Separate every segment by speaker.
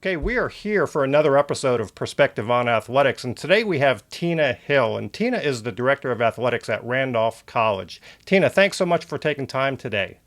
Speaker 1: Okay, we are here for another episode of Perspective on Athletics, and today we have Tina Hill, and Tina is the Director of Athletics at Randolph College. Tina, thanks so much for taking time today.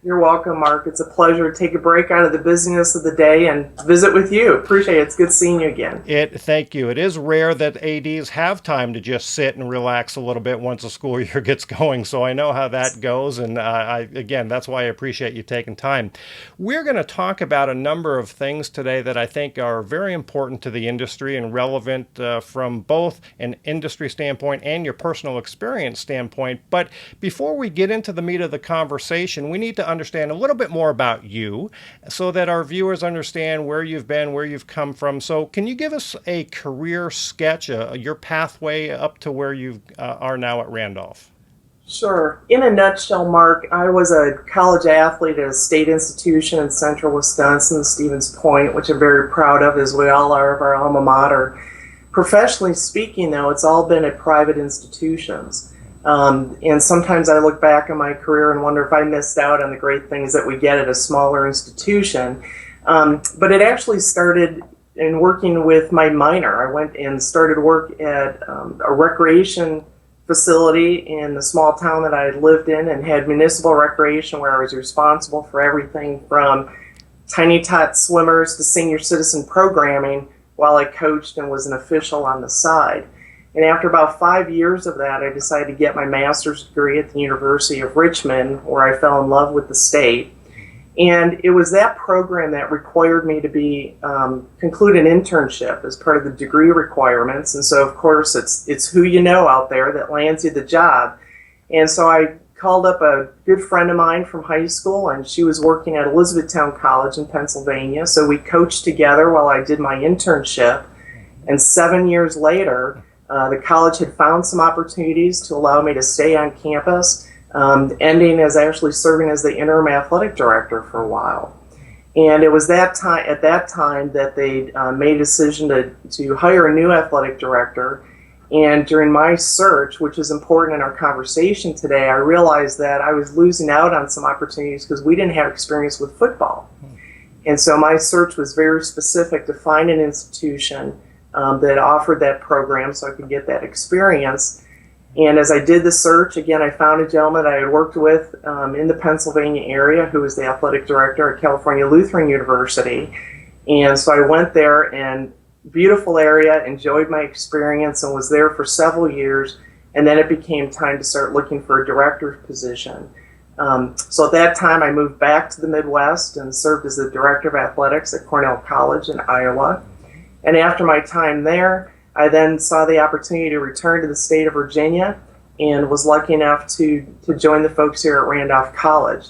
Speaker 2: You're welcome, Mark. It's a pleasure to take a break out of the busyness of the day and visit with you. Appreciate it. It's good seeing you again.
Speaker 1: Thank you. It is rare that ADs have time to just sit and relax a little bit once the school year gets going, so I know how that goes, and again, that's why I appreciate you taking time. We're going to talk about a number of things today that I think are very important to the industry and relevant from both an industry standpoint and your personal experience standpoint. But before we get into the meat of the conversation, we need to understand a little bit more about you so that our viewers understand where you've been, where you've come from. So can you give us a career sketch, your pathway up to where you are now at Randolph?
Speaker 2: Sure. In a nutshell, Mark, I was a college athlete at a state institution in central Wisconsin, Stevens Point, which I'm very proud of, as we all are, of our alma mater. Professionally speaking, though, it's all been at private institutions. And sometimes I look back on my career and wonder if I missed out on the great things that we get at a smaller institution. But it actually started in working with my minor. I went and started work at a recreation facility in the small town that I lived in and had municipal recreation where I was responsible for everything from tiny tot swimmers to senior citizen programming while I coached and was an official on the side. And after about 5 years of that, I decided to get my master's degree at the University of Richmond, where I fell in love with the state. And it was that program that required me to conclude an internship as part of the degree requirements. And so, of course, it's who you know out there that lands you the job. And so I called up a good friend of mine from high school, and she was working at Elizabethtown College in Pennsylvania. So we coached together while I did my internship. And 7 years later, the college had found some opportunities to allow me to stay on campus, ending as actually serving as the interim athletic director for a while. And it was at that time that they made a decision to hire a new athletic director. And during my search, which is important in our conversation today, I realized that I was losing out on some opportunities because we didn't have experience with football. And so my search was very specific to find an institution that offered that program so I could get that experience. And as I did the search, again, I found a gentleman I had worked with in the Pennsylvania area who was the athletic director at California Lutheran University. And so I went there, and beautiful area, enjoyed my experience, and was there for several years. And then it became time to start looking for a director's position. So at that time, I moved back to the Midwest and served as the director of athletics at Cornell College in Iowa. And after my time there, I then saw the opportunity to return to the state of Virginia and was lucky enough to join the folks here at Randolph College.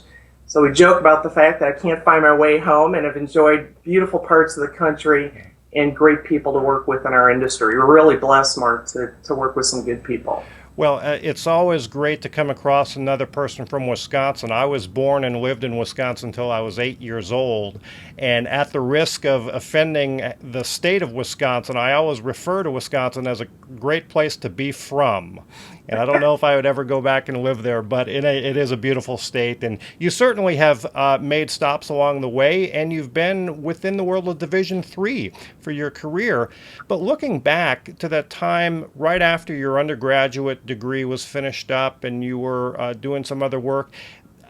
Speaker 2: So we joke about the fact that I can't find my way home and have enjoyed beautiful parts of the country and great people to work with in our industry. We're really blessed, Mark, to work with some good people.
Speaker 1: Well, it's always great to come across another person from Wisconsin. I was born and lived in Wisconsin until I was 8 years old. And at the risk of offending the state of Wisconsin, I always refer to Wisconsin as a great place to be from. And I don't know if I would ever go back and live there, but it is a beautiful state. And you certainly have made stops along the way, and you've been within the world of Division III for your career. But looking back to that time right after your undergraduate degree was finished up and you were doing some other work,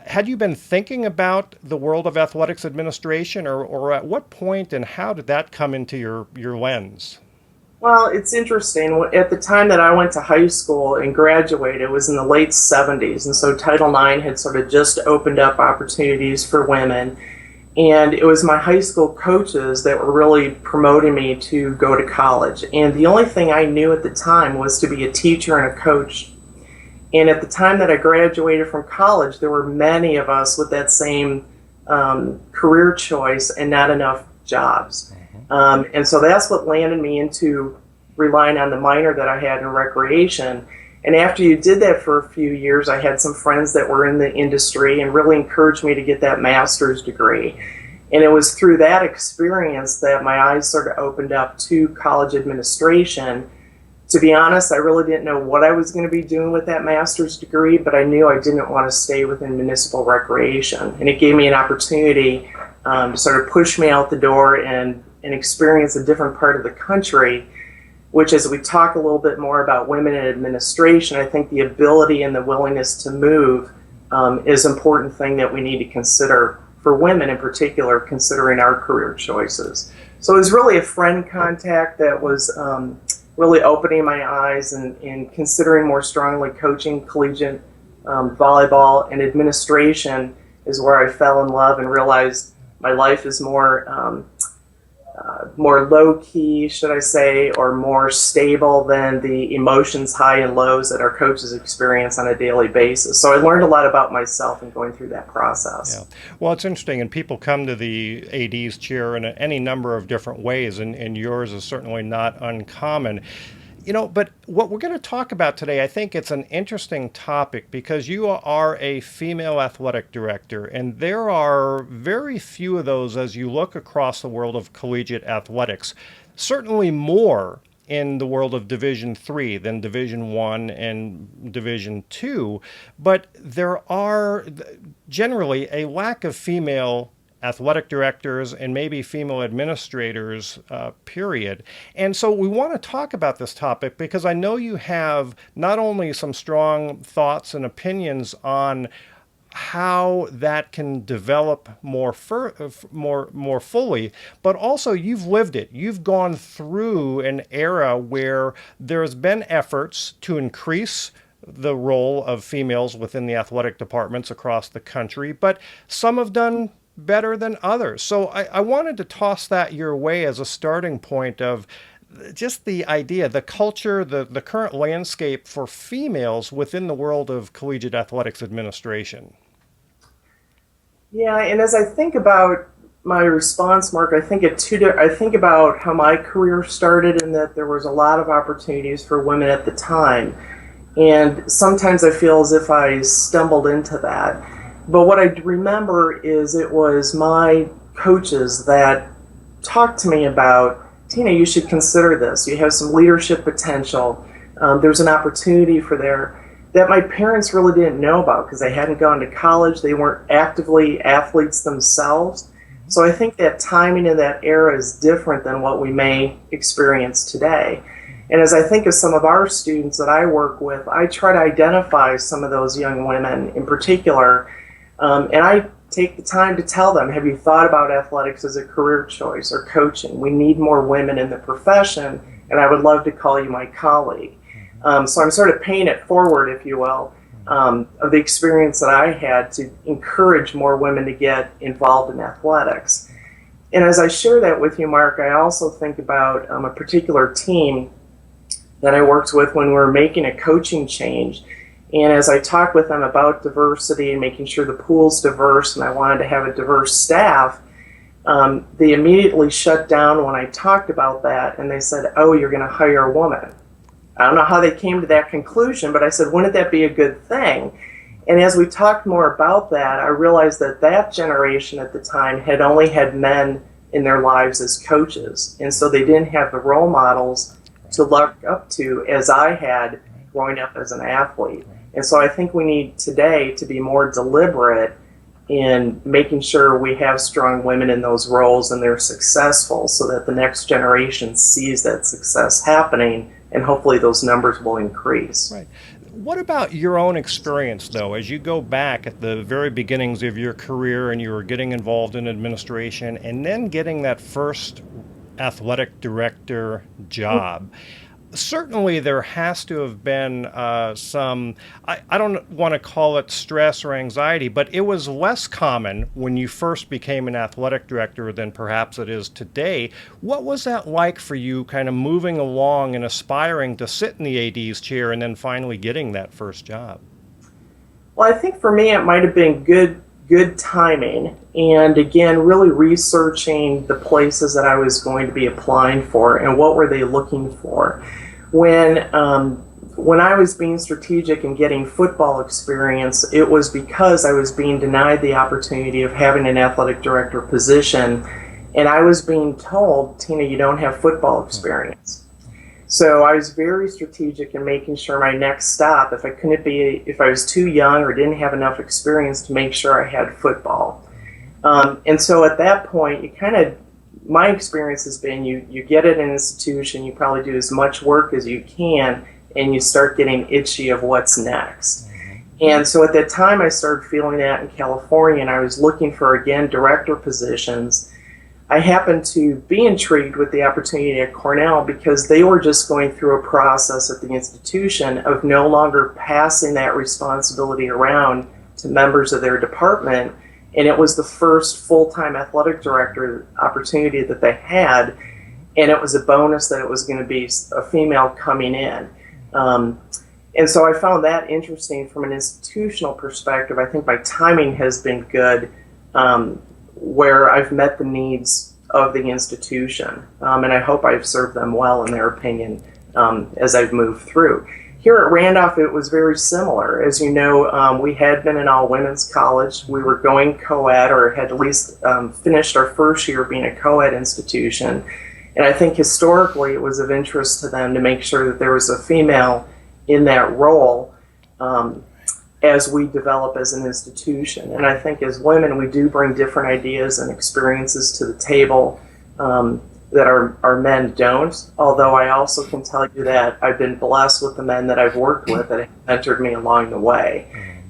Speaker 1: had you been thinking about the world of athletics administration, or at what point and how did that come into your lens?
Speaker 2: Well, it's interesting. At the time that I went to high school and graduated, it was in the late 70s, and so Title IX had sort of just opened up opportunities for women. And it was my high school coaches that were really promoting me to go to college. And the only thing I knew at the time was to be a teacher and a coach. And at the time that I graduated from college, there were many of us with that same career choice and not enough jobs. And so that's what landed me into relying on the minor that I had in recreation. And after you did that for a few years, I had some friends that were in the industry and really encouraged me to get that master's degree. And it was through that experience that my eyes sort of opened up to college administration. To be honest, I really didn't know what I was going to be doing with that master's degree, but I knew I didn't want to stay within municipal recreation. And it gave me an opportunity to sort of push me out the door and and experience a different part of the country, which, as we talk a little bit more about women in administration, I think the ability and the willingness to move is an important thing that we need to consider for women in particular, considering our career choices. So it was really a friend contact that was really opening my eyes and considering more strongly coaching collegiate volleyball, and administration is where I fell in love and realized my life is more low-key, should I say, or more stable than the emotions high and lows that our coaches experience on a daily basis. So I learned a lot about myself in going through that process.
Speaker 1: Yeah. Well, it's interesting, and people come to the AD's chair in any number of different ways, and yours is certainly not uncommon. But what we're going to talk about today, I think it's an interesting topic because you are a female athletic director, and there are very few of those as you look across the world of collegiate athletics. Certainly more in the world of Division III than Division I and Division II, but there are generally a lack of female athletic directors and maybe female administrators, period. And so we want to talk about this topic because I know you have not only some strong thoughts and opinions on how that can develop more fully, but also you've lived it. You've gone through an era where there's been efforts to increase the role of females within the athletic departments across the country, but some have done better than others. So I wanted to toss that your way as a starting point of just the idea, the culture, the current landscape for females within the world of collegiate athletics administration.
Speaker 2: Yeah, and as I think about my response, Mark, I think about how my career started and that there was a lot of opportunities for women at the time. And sometimes I feel as if I stumbled into that. But what I remember is it was my coaches that talked to me about, Tina, you should consider this. You have some leadership potential. There's an opportunity for there that my parents really didn't know about because they hadn't gone to college. They weren't actively athletes themselves. So I think that timing in that era is different than what we may experience today. And as I think of some of our students that I work with, I try to identify some of those young women in particular. And I take the time to tell them, have you thought about athletics as a career choice or coaching? We need more women in the profession, and I would love to call you my colleague. So I'm sort of paying it forward, if you will, of the experience that I had to encourage more women to get involved in athletics. And as I share that with you, Mark, I also think about a particular team that I worked with when we were making a coaching change. And as I talked with them about diversity and making sure the pool's diverse and I wanted to have a diverse staff, they immediately shut down when I talked about that, and they said, oh, you're going to hire a woman. I don't know how they came to that conclusion, but I said, wouldn't that be a good thing? And as we talked more about that, I realized that that generation at the time had only had men in their lives as coaches. And so they didn't have the role models to look up to as I had growing up as an athlete. And so I think we need today to be more deliberate in making sure we have strong women in those roles and they're successful so that the next generation sees that success happening and hopefully those numbers will increase.
Speaker 1: Right. What about your own experience, though, as you go back at the very beginnings of your career and you were getting involved in administration and then getting that first athletic director job? Certainly there has to have been some, I don't want to call it stress or anxiety, but it was less common when you first became an athletic director than perhaps it is today. What was that like for you, kind of moving along and aspiring to sit in the AD's chair and then finally getting that first job?
Speaker 2: Well, I think for me it might have been good timing, and again, really researching the places that I was going to be applying for and what were they looking for. When I was being strategic and getting football experience, it was because I was being denied the opportunity of having an athletic director position, and I was being told, Tina, you don't have football experience. So I was very strategic in making sure my next stop, if I was too young or didn't have enough experience, to make sure I had football. And so at that point, my experience has been you get at an institution, you probably do as much work as you can, and you start getting itchy of what's next. And so at that time, I started feeling that in California, and I was looking for, again, director positions. I happened to be intrigued with the opportunity at Cornell because they were just going through a process at the institution of no longer passing that responsibility around to members of their department. And it was the first full-time athletic director opportunity that they had. And it was a bonus that it was going to be a female coming in. And so I found that interesting from an institutional perspective. I think my timing has been good, where I've met the needs of the institution. And I hope I've served them well, in their opinion, as I've moved through. Here at Randolph, it was very similar. As you know, we had been an all-women's college. We were going co-ed, or had at least finished our first year being a co-ed institution. And I think historically it was of interest to them to make sure that there was a female in that role as we develop as an institution. And I think as women, we do bring different ideas and experiences to the table that our men don't. Although I also can tell you that I've been blessed with the men that I've worked with that have mentored me along the way.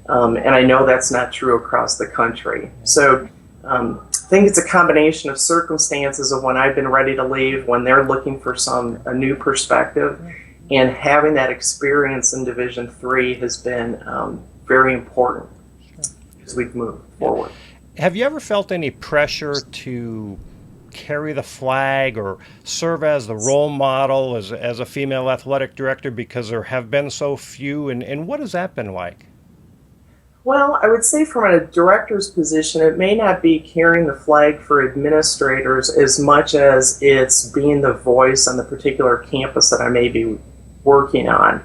Speaker 2: And I know that's not true across the country. So I think it's a combination of circumstances of when I've been ready to leave, when they're looking for a new perspective, and having that experience in Division III has been very important as we move forward.
Speaker 1: Have you ever felt any pressure to carry the flag or serve as the role model as a female athletic director, because there have been so few, and what has that been like?
Speaker 2: Well, I would say from a director's position, it may not be carrying the flag for administrators as much as it's being the voice on the particular campus that I may be working on.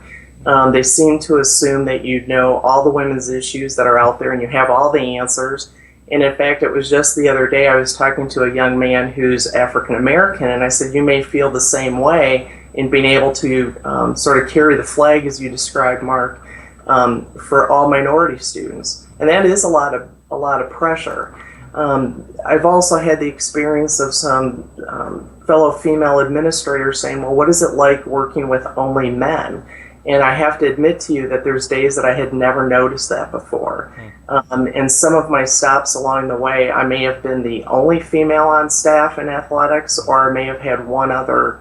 Speaker 2: They seem to assume that you know all the women's issues that are out there and you have all the answers. And in fact, it was just the other day I was talking to a young man who's African American, and I said, you may feel the same way in being able to sort of carry the flag, as you described, Mark, for all minority students. And that is a lot of pressure. I've also had the experience of some fellow female administrators saying, well, what is it like working with only men? And I have to admit to you that there's days that I had never noticed that before. And some of my stops along the way, I may have been the only female on staff in athletics, or I may have had one other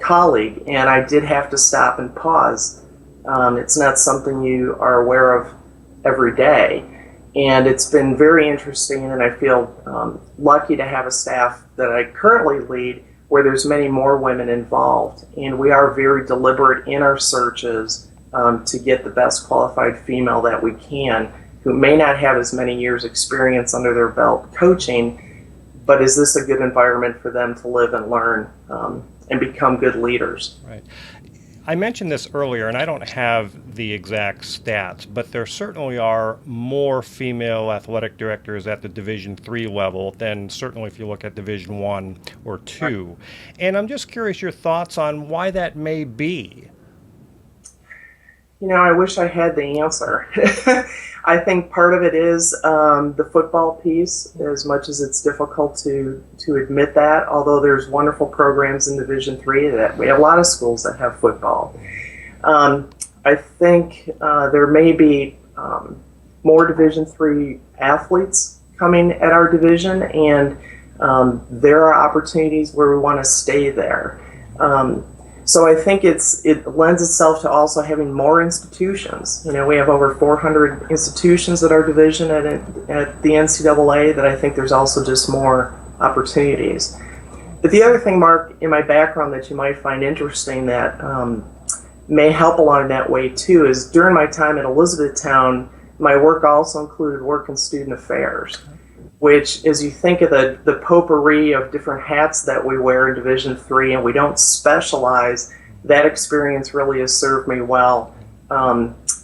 Speaker 2: colleague, and I did have to stop and pause. It's not something you are aware of every day. And it's been very interesting, and I feel lucky to have a staff that I currently lead where there's many more women involved. And we are very deliberate in our searches to get the best qualified female that we can, who may not have as many years experience under their belt coaching, but is this a good environment for them to live and learn and become good leaders?
Speaker 1: Right. I mentioned this earlier, and I don't have the exact stats, but there certainly are more female athletic directors at the Division III level than certainly if you look at Division I or II. And I'm just curious your thoughts on why that may be.
Speaker 2: You know, I wish I had the answer. I think part of it is the football piece, as much as it's difficult to admit that, although there's wonderful programs in Division III that we have a lot of schools that have football. I think there may be more Division III athletes coming at our division, and there are opportunities where we want to stay there. So I think it lends itself to also having more institutions. You know, we have over 400 institutions at our division at the NCAA that I think there's also just more opportunities. But the other thing, Mark, in my background that you might find interesting that may help along that way too is during my time at Elizabethtown, my work also included work in student affairs, which, as you think of the potpourri of different hats that we wear in Division III, and we don't specialize, that experience really has served me well,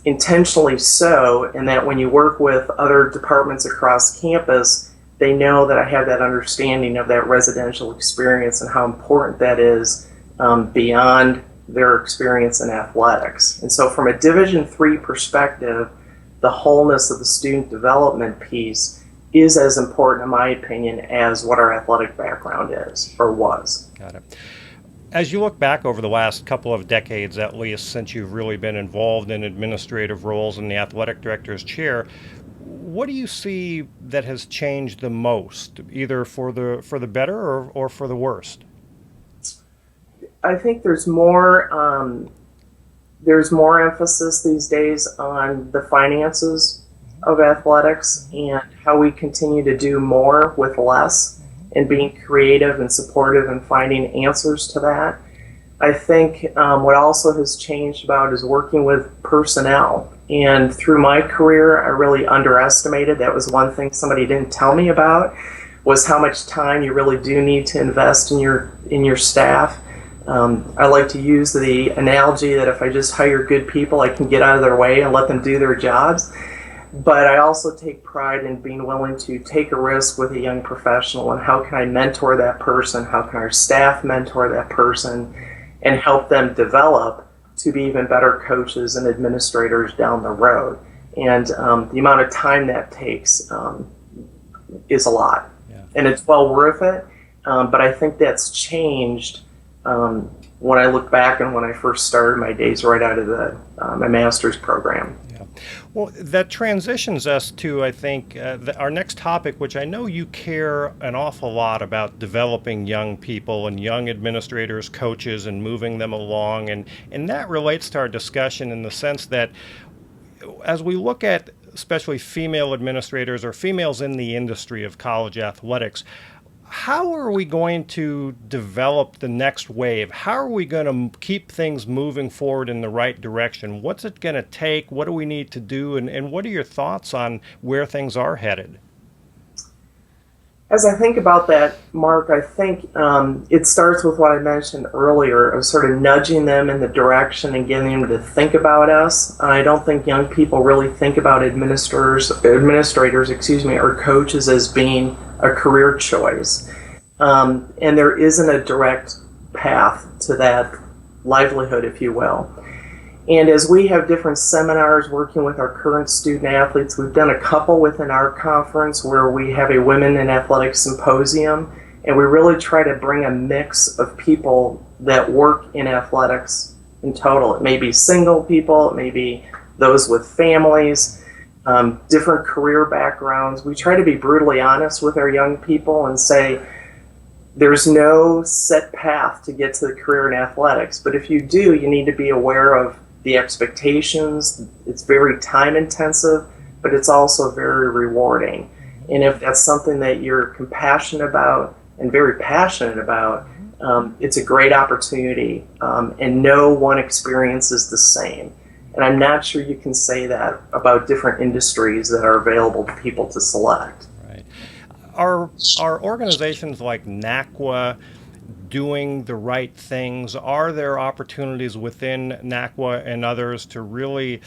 Speaker 2: intentionally so, and that when you work with other departments across campus, they know that I have that understanding of that residential experience and how important that is beyond their experience in athletics. And so from a Division III perspective, the wholeness of the student development piece is as important, in my opinion, as what our athletic background is or was.
Speaker 1: Got it. As you look back over the last couple of decades, at least, since you've really been involved in administrative roles in the athletic director's chair, what do you see that has changed the most, either for the better or for the worst?
Speaker 2: I think there's more emphasis these days on the finances of athletics and how we continue to do more with less and being creative and supportive and finding answers to that. I think what also has changed about is working with personnel. And through my career, I really underestimated. That was one thing somebody didn't tell me about, was how much time you really do need to invest in your staff. I like to use the analogy that if I just hire good people, I can get out of their way and let them do their jobs. But I also take pride in being willing to take a risk with a young professional, and how can I mentor that person? How can our staff mentor that person and help them develop to be even better coaches and administrators down the road? And the amount of time that takes is a lot. Yeah. And it's well worth it. But I think that's changed when I look back and when I first started my days right out of my master's program.
Speaker 1: Yeah. Well, that transitions us to, I think, our next topic, which I know you care an awful lot about, developing young people and young administrators, coaches, and moving them along. And that relates to our discussion in the sense that as we look at especially female administrators or females in the industry of college athletics, how are we going to develop the next wave? How are we going to keep things moving forward in the right direction? What's it going to take? What do we need to do? And what are your thoughts on where things are headed?
Speaker 2: As I think about that, Mark, I think it starts with what I mentioned earlier of sort of nudging them in the direction and getting them to think about us. I don't think young people really think about administrators, or coaches as being a career choice. And there isn't a direct path to that livelihood, if you will. And as we have different seminars working with our current student athletes, we've done a couple within our conference where we have a Women in Athletics Symposium, and we really try to bring a mix of people that work in athletics in total. It may be single people, it may be those with families, different career backgrounds. We try to be brutally honest with our young people and say, there's no set path to get to the career in athletics, but if you do, you need to be aware of the expectations. It's very time intensive, but it's also very rewarding. And if that's something that you're compassionate about and very passionate about, it's a great opportunity, and no one experience is the same. And I'm not sure you can say that about different industries that are available to people to select.
Speaker 1: Right. Are organizations like NACWA doing the right things? Are there opportunities within NACWA and others to really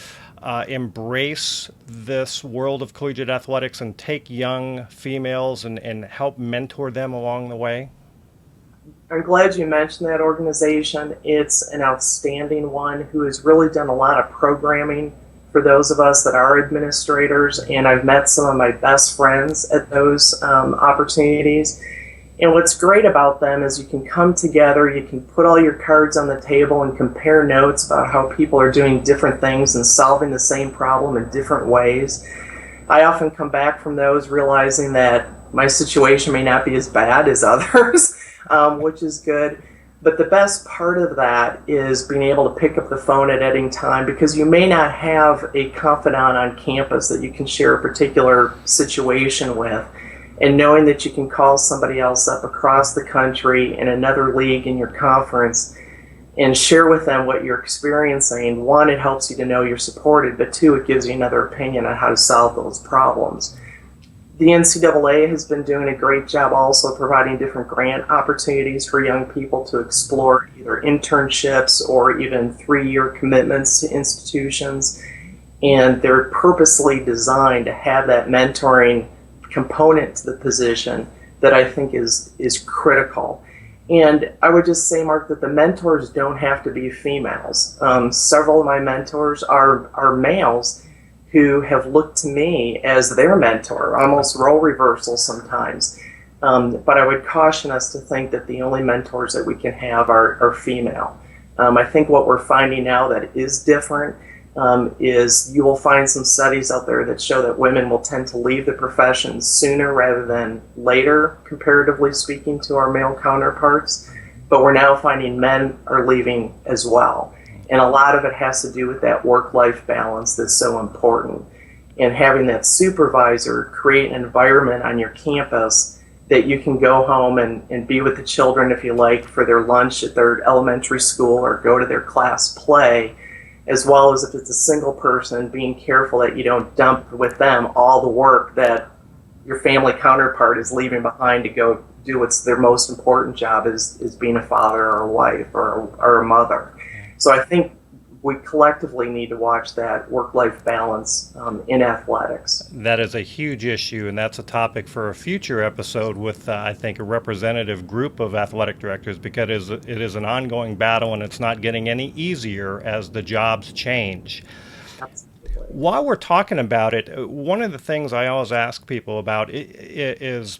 Speaker 1: embrace this world of collegiate athletics and take young females and help mentor them along the way?
Speaker 2: I'm glad you mentioned that organization. It's an outstanding one who has really done a lot of programming for those of us that are administrators, and I've met some of my best friends at those opportunities. And what's great about them is you can come together, you can put all your cards on the table and compare notes about how people are doing different things and solving the same problem in different ways. I often come back from those realizing that my situation may not be as bad as others, which is good. But the best part of that is being able to pick up the phone at any time, because you may not have a confidant on campus that you can share a particular situation with. And knowing that you can call somebody else up across the country in another league in your conference and share with them what you're experiencing, one, it helps you to know you're supported, but two, it gives you another opinion on how to solve those problems. The NCAA has been doing a great job also providing different grant opportunities for young people to explore either internships or even 3-year commitments to institutions. And they're purposely designed to have that mentoring component to the position that I think is critical. And I would just say, Mark, that the mentors don't have to be females. Several of my mentors are males who have looked to me as their mentor, almost role reversal sometimes. But I would caution us to think that the only mentors that we can have are female. I think what we're finding now that is different is you will find some studies out there that show that women will tend to leave the profession sooner rather than later, comparatively speaking, to our male counterparts. But we're now finding men are leaving as well. And a lot of it has to do with that work-life balance that's so important. And having that supervisor create an environment on your campus that you can go home and be with the children, if you like, for their lunch at their elementary school or go to their class play, as well as if it's a single person, being careful that you don't dump with them all the work that your family counterpart is leaving behind to go do what's their most important job is being a father or a wife or a mother. So I think we collectively need to watch that work-life balance in athletics.
Speaker 1: That is a huge issue, and that's a topic for a future episode with, I think, a representative group of athletic directors, because it is an ongoing battle, and it's not getting any easier as the jobs change.
Speaker 2: Absolutely.
Speaker 1: While we're talking about it, one of the things I always ask people about is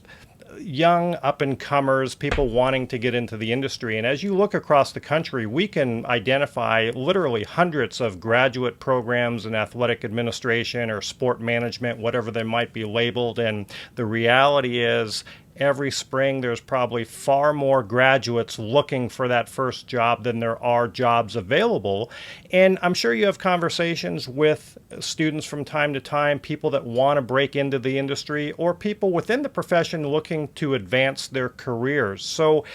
Speaker 1: young up-and-comers, people wanting to get into the industry. And as you look across the country, we can identify literally hundreds of graduate programs in athletic administration or sport management, whatever they might be labeled. And the reality is, every spring there's probably far more graduates looking for that first job than there are jobs available. And I'm sure you have conversations with students from time to time, people that want to break into the industry or people within the profession looking to advance their careers. So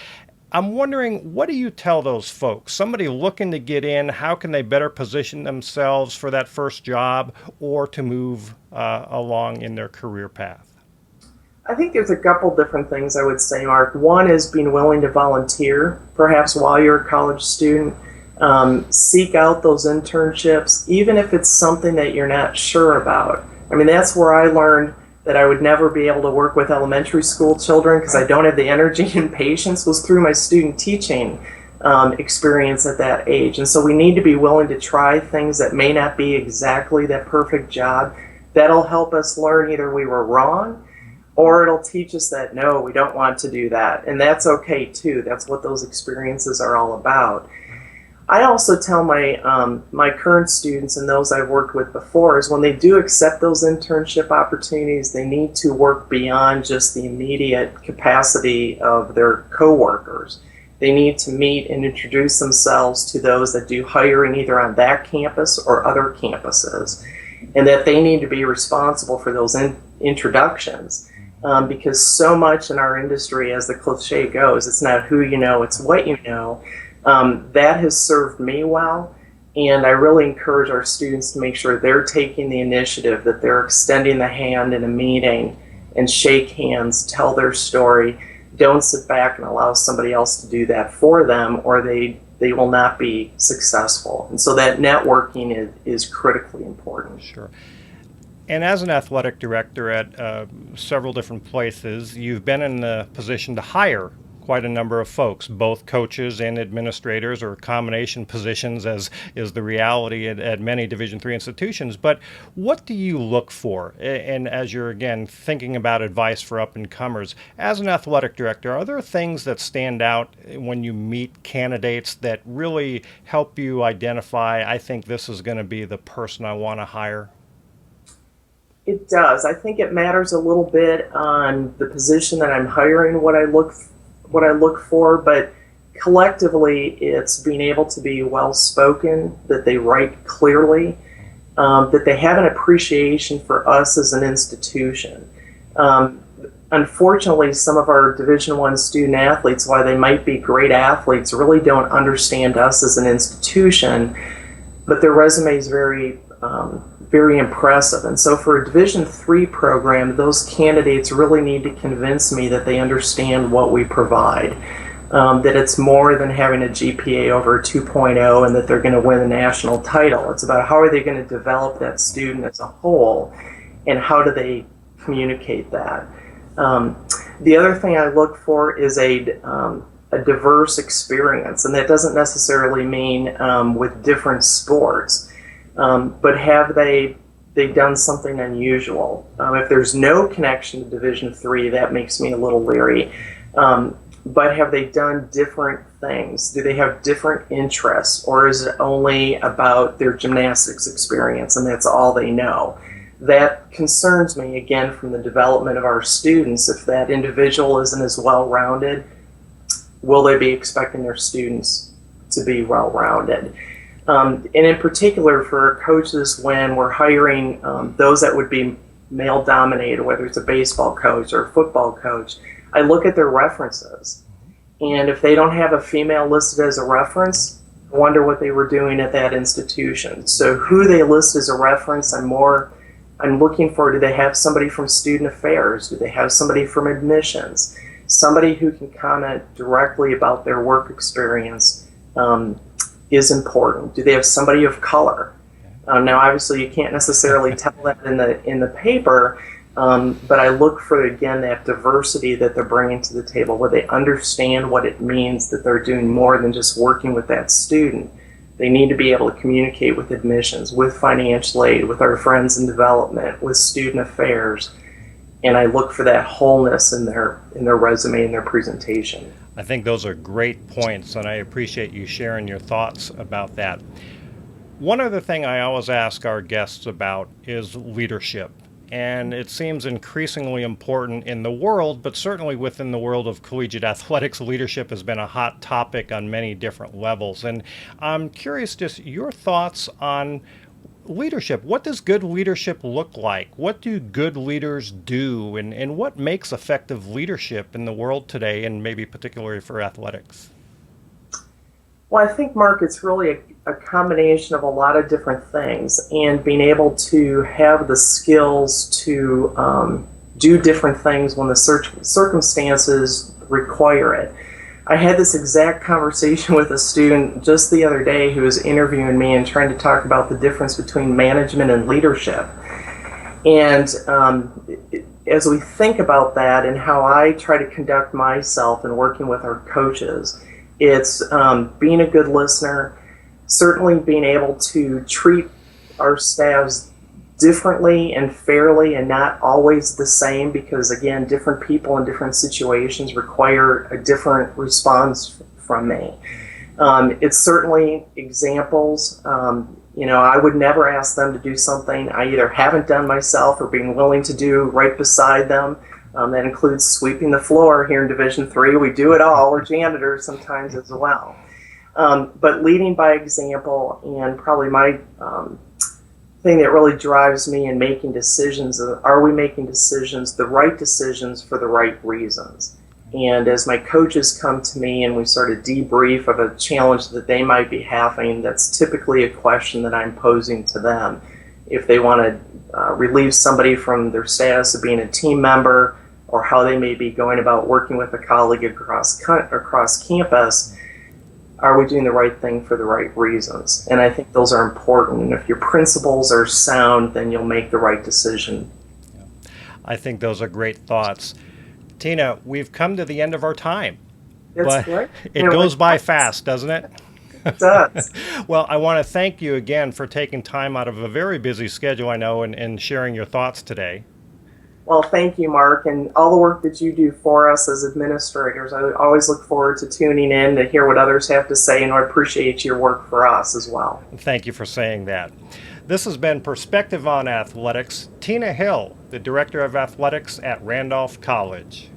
Speaker 1: I'm wondering, what do you tell those folks? Somebody looking to get in, how can they better position themselves for that first job or to move along in their career path?
Speaker 2: I think there's a couple different things I would say, Mark. One is being willing to volunteer, perhaps while you're a college student. Seek out those internships, even if it's something that you're not sure about. I mean, that's where I learned that I would never be able to work with elementary school children because I don't have the energy and patience, was through my student teaching experience at that age. And so we need to be willing to try things that may not be exactly that perfect job. That'll help us learn either we were wrong, or it'll teach us that, no, we don't want to do that. And that's okay, too. That's what those experiences are all about. I also tell my current students and those I've worked with before is when they do accept those internship opportunities, they need to work beyond just the immediate capacity of their coworkers. They need to meet and introduce themselves to those that do hiring either on that campus or other campuses, and that they need to be responsible for those introductions. Because so much in our industry, as the cliche goes, it's not who you know, it's what you know. That has served me well, and I really encourage our students to make sure they're taking the initiative, that they're extending the hand in a meeting and shake hands, tell their story. Don't sit back and allow somebody else to do that for them, or they will not be successful. And so that networking is critically important.
Speaker 1: Sure. And as an athletic director at several different places, you've been in the position to hire quite a number of folks, both coaches and administrators, or combination positions, as is the reality at many Division III institutions. But what do you look for? And as you're, again, thinking about advice for up-and-comers, as an athletic director, are there things that stand out when you meet candidates that really help you identify, I think this is going to be the person I want to hire?
Speaker 2: It does. I think it matters a little bit on the position that I'm hiring, what I look for, but collectively it's being able to be well-spoken, that they write clearly, that they have an appreciation for us as an institution. Unfortunately, some of our Division I student athletes, while they might be great athletes, really don't understand us as an institution, but their resume is very impressive. And so for a Division III program, those candidates really need to convince me that they understand what we provide, that it's more than having a GPA over a 2.0 and that they're going to win a national title. It's about how are they going to develop that student as a whole, and how do they communicate that. The other thing I look for is a diverse experience, and that doesn't necessarily mean with different sports. But have they they've done something unusual. If there's no connection to Division III, that makes me a little leery. But have they done different things? Do they have different interests? Or is it only about their gymnastics experience and that's all they know? That concerns me, again, from the development of our students. If that individual isn't as well-rounded, will they be expecting their students to be well-rounded? And in particular for coaches, when we're hiring those that would be male-dominated, whether it's a baseball coach or a football coach, I look at their references. And if they don't have a female listed as a reference, I wonder what they were doing at that institution. So who they list as a reference, I'm looking for, do they have somebody from student affairs? Do they have somebody from admissions? Somebody who can comment directly about their work experience is important. Do they have somebody of color? Now, obviously, you can't necessarily tell that in the paper, but I look for, again, that diversity that they're bringing to the table, where they understand what it means that they're doing more than just working with that student. They need to be able to communicate with admissions, with financial aid, with our friends in development, with student affairs, and I look for that wholeness in their resume and their presentation.
Speaker 1: I think those are great points, and I appreciate you sharing your thoughts about that. One other thing I always ask our guests about is leadership. And it seems increasingly important in the world, but certainly within the world of collegiate athletics, leadership has been a hot topic on many different levels. And I'm curious just your thoughts on leadership. What does good leadership look like? What do good leaders do? And what makes effective leadership in the world today, and maybe particularly for athletics?
Speaker 2: Well, I think, Mark, it's really a combination of a lot of different things, and being able to have the skills to do different things when the circumstances require it. I had this exact conversation with a student just the other day who was interviewing me and trying to talk about the difference between management and leadership. And as we think about that and how I try to conduct myself in working with our coaches, it's being a good listener, certainly being able to treat our staffs differently and fairly and not always the same, because again, different people in different situations require a different response from me. It's certainly examples. I would never ask them to do something I either haven't done myself or being willing to do right beside them. That includes sweeping the floor here in Division III. We do it all. We're janitors sometimes as well. But leading by example, and probably my thing that really drives me in making decisions, are we making decisions, the right decisions for the right reasons? And as my coaches come to me and we sort of debrief of a challenge that they might be having, that's typically a question that I'm posing to them. If they want to relieve somebody from their status of being a team member, or how they may be going about working with a colleague across campus, are we doing the right thing for the right reasons? And I think those are important. And if your principles are sound, then you'll make the right decision.
Speaker 1: I think those are great thoughts. Tina, we've come to the end of our time.
Speaker 2: That's great.
Speaker 1: It goes by fast, doesn't it?
Speaker 2: It does.
Speaker 1: Well, I want to thank you again for taking time out of a very busy schedule, I know, and sharing your thoughts today.
Speaker 2: Well, thank you, Mark, and all the work that you do for us as administrators. I always look forward to tuning in to hear what others have to say, and I appreciate your work for us as well.
Speaker 1: Thank you for saying that. This has been Perspective on Athletics. Tina Hill, the Director of Athletics at Randolph College.